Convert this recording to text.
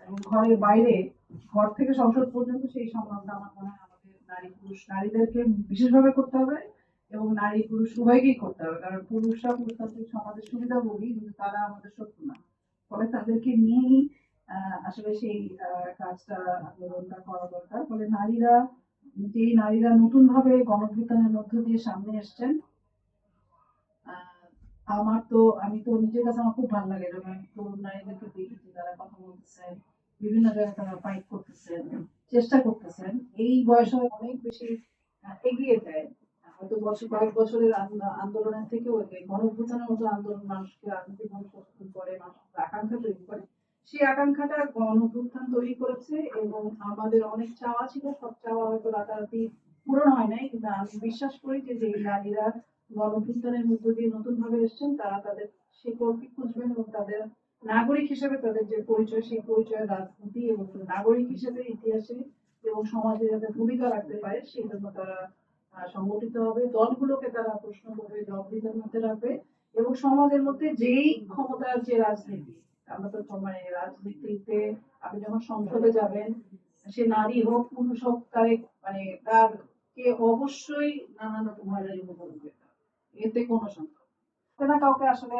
এবং ঘরের বাইরে, ঘর থেকে সংসদ পর্যন্ত সেই সংগ্রামটা আমার মনে হয় আমাদের নারী পুরুষ নারীদেরকে বিশেষভাবে করতে হবে এবং নারী পুরুষ উভয়কেই করতে হবে, কারণ পুরুষরা পুরুষতান্ত্রিক সমাজের সুবিধাভোগী কিন্তু তারা আমাদের শত্রু না। ফলে তাদেরকে নিয়েই আসলে সেই কাজটা আন্দোলনটা করা দরকার। ফলে নারীরা, যেই নারীরা নতুন ভাবে গণঅভ্যুত্থানের মধ্য দিয়ে সামনে এসছেন, আহ, আমি তো নিজের কাছে আমার খুব ভালো লাগে যখন আমি তরুণ নারীদেরকে দেখেছি তারা কথা বলতেছেন, বিভিন্ন জায়গায় তারা ফাইট করতেছেন, চেষ্টা করতেছেন। এই বয়সে অনেক বেশি এগিয়ে দেয়। হয়তো কয়েক বছরের আন্দোলনের থেকেও গণঅভ্যুত্থানের মতো আন্দোলন মানুষকে রাজনৈতিকভাবে সচেতন করে, মানুষের আকাঙ্ক্ষা তৈরি করে। সেই আকাঙ্ক্ষাটা গণঅভ্যুত্থান তৈরি করেছে এবং আমাদের অনেক চাওয়া ছিল, সব চাওয়া হয়তো রাতারাতি পূরণ হয় নাই, কিন্তু আমি বিশ্বাস করি যে যে নারীরা গণঅভ্যুত্থানের মধ্য দিয়ে নতুন ভাবে এসেছেন তারা তাদের শিকড়কে খুঁজবেন এবং তাদের নাগরিক হিসেবে তাদের যে পরিচয়, সেই পরিচয় রাজনীতি এবং নাগরিক হিসেবে ইতিহাসে এবং সমাজে যাতে ভূমিকা রাখতে পারে সেই জন্য তারা সংগঠিত হবে। দলগুলোকে তারা প্রশ্ন করবে, জবাবদিহিতার মধ্যে রাখবে এবং সমাজের মধ্যে যেই ক্ষমতার যে রাজনীতি, আমরা তো মানে রাজনীতিতে আপনি যখন সংসদে যাবেন, সে নারী হোক পুরুষ হোক, তার মানে তার কে অবশ্যই নানান রকম হয়রানির মুখে পড়বে, এতে কোনো সন্দেহ নেই। কাউকে আসলে